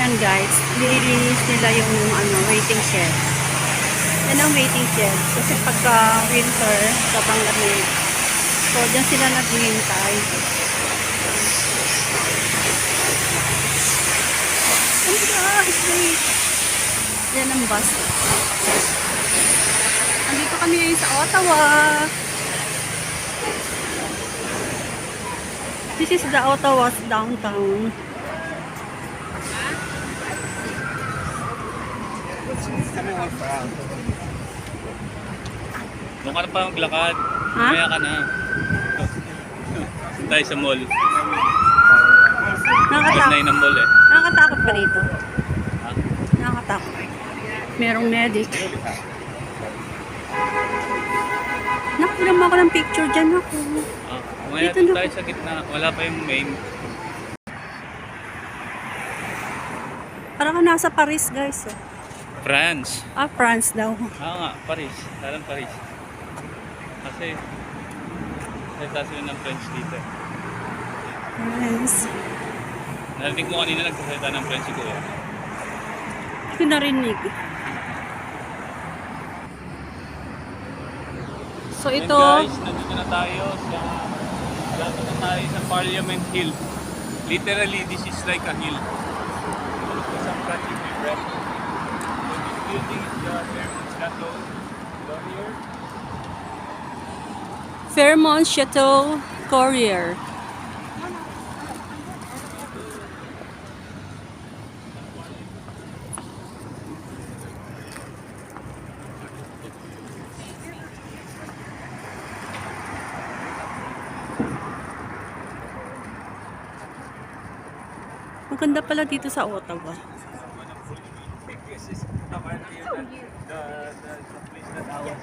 Yan guys, nililinis nila yung waiting shed. Yan ang waiting shed. Kasi pagka winter, sobrang lamig. So, dyan sila naghihintay. Oh guys, wait. Yan ang bus. Andito kami ngayon sa Ottawa. This is the Ottawa's downtown. Doon ka na pa maglakad. Ha? Kaya ka na. Doon tayo sa mall. Alas 9 ng mall eh. Nakakatakot ba dito? Ha? Nakakatakot. Merong medic. Nakulam ako ng picture dyan ako. Mamaya Dito doon na tayo po. sa gitna. Wala pa yung main. Parang nasa Paris guys. Oh. France. France daw. Nga, Paris. Talang Paris. Kasi salita sila ng French dito. Yes. Narinig mo kanina nagsasalita ng French siguro. Hindi ko narinig. So And ito, guys, nandito na tayo sa malapit na tayo sa Parliament Hill. Literally, this is like a hill. Ito sa Pratique du Bref. So this building is the Fairmont Chateau. Down here. Fairmont Chateau Courier. Maganda pala dito sa Ottawa. This is the place that I was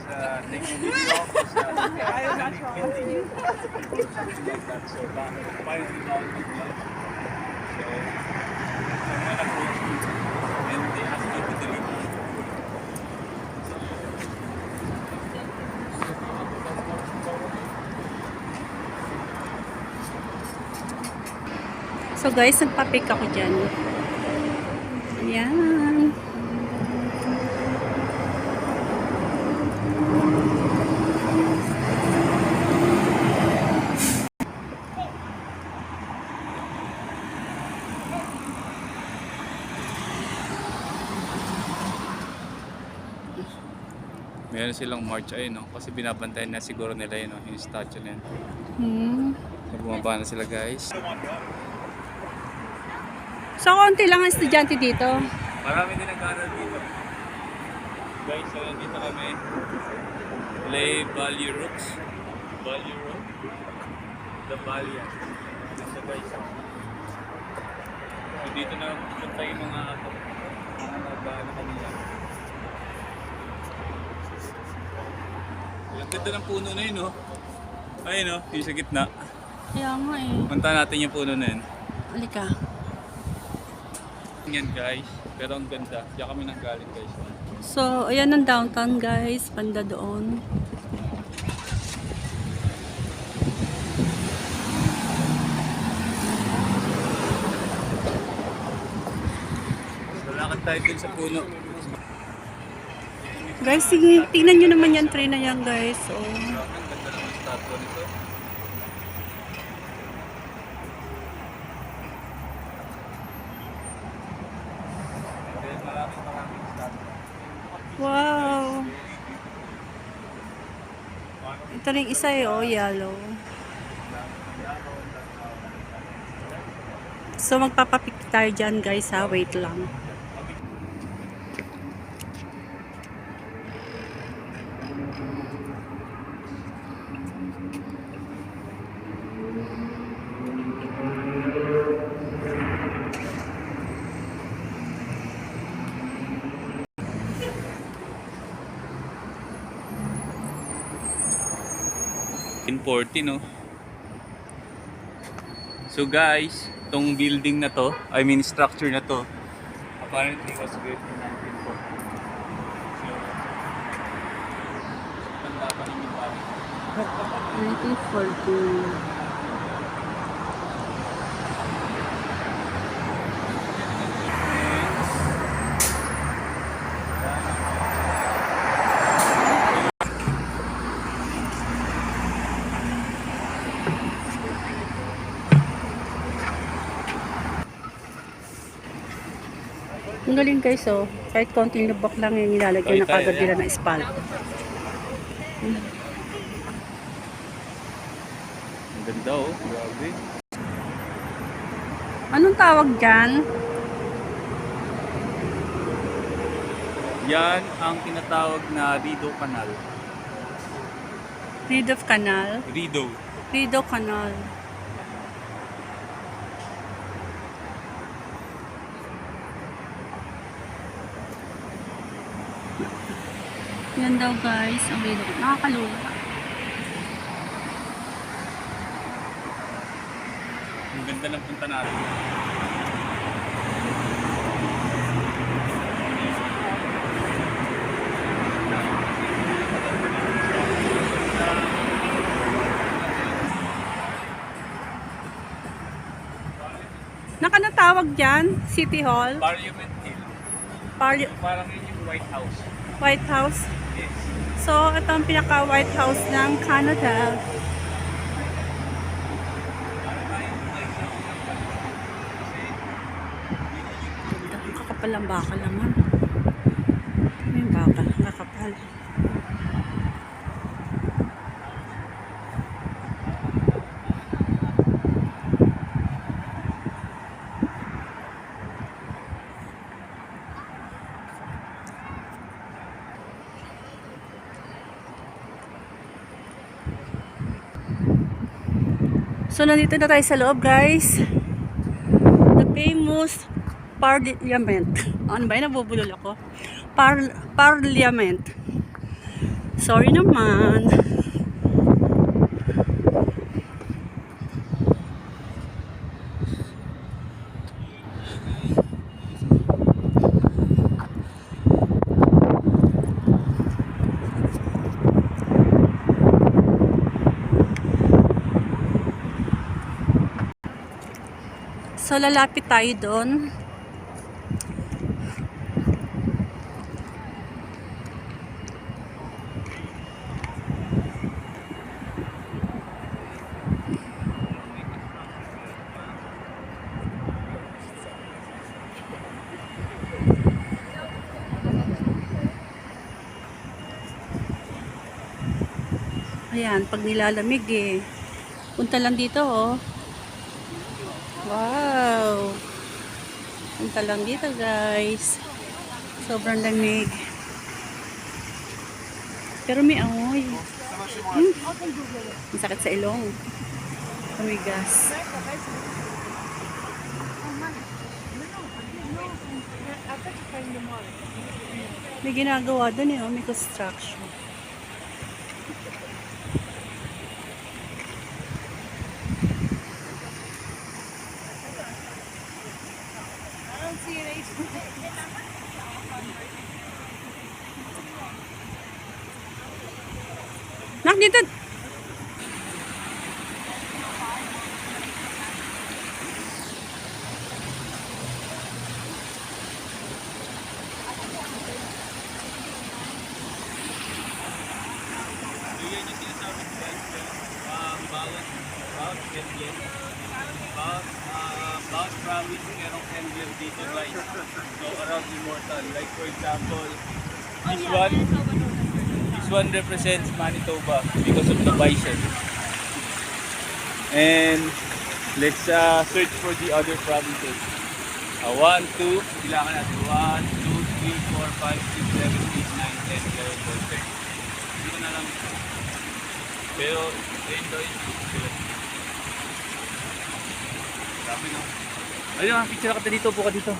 taking video of is building. Something like that. So finally now it's done. So someone approached me and they asked me to delete it. So guys, nagpa-pick ako dyan. Ayan. Meron silang march ayun, no? Kasi binabantayan na siguro nila yun, no? Yung statue na yun. So, bumaba na sila guys. So, konti lang ang estudyante dito. Marami din nag-aaral dito. Guys, so nandito kami. Play Value Rooks. Value Rook. The Valia. Dito guys. So dito na punta yung mga nag-aaral kanila. Ang ganda ng puno na yun, no? Ayun, no? Yung sa gitna. Kaya nga eh. Punta natin yung puno na yun. Halika. Yan guys. Pero ang ganda. Diyan kami nanggaling guys. So, ayan ang downtown guys. Banda doon. So lakad tayo dun sa puno. Guys, tingnan nyo naman yan tree na yan guys. So, Ang ganda naman statue nito. Then maraming statue. wow. Ito rin isa eh, oh, yellow. So, magpapapick tayo dyan guys ha. Wait lang. In 40, no? So guys, tong building na to, I mean structure na to, apparently was built in 1940. So, tanda pa namin tayo. 1940. Ang galing guys, oh. Kahit konting lubak lang yung nilalagyan na Tayo, kagad yan. nila ng spal. Ang ganda oh. Grabe. Anong tawag dyan? Yan ang tinatawag na Rideau Canal. Rideau Canal? Rideau. Rideau Canal. Yan daw guys, ang Rideau. Nakakaluwa. Ang ganda ng punta natin. Nakanatawag dyan? City Hall? Parliament Hill. Parang yun yung White House. White House? Yes. So, ito ang pinaka-White House ng Canada. Ang kakapal ang bakal naman. May bakal, ang kakapal. So, nandito na tayo sa loob, guys. The famous Parliament. Ano ba yun? Nabubulol ako. Parliament. Sorry naman. So, lalapit tayo doon. Ayan, pag nilalamig eh. Punta lang dito oh. Wow! Punta lang dito guys. Sobrang lamig. Pero may amoy. Ang sakit sa ilong. Tumigas. May ginagawa doon eh. May construction. Nak, dito. Bawat province merong emblem dito guys. So around Immortal. Like for example, this one represents Manitoba because of the bison. And let's search for the other provinces. 1, 2, kailangan natin 1, 2, 3, 4, 5, 6, 7, 8, 9, 10, 11, 12, 13. Hindi ko na lang. Pero ito is sabi no. Ayun, picture ka dito, po ka dito.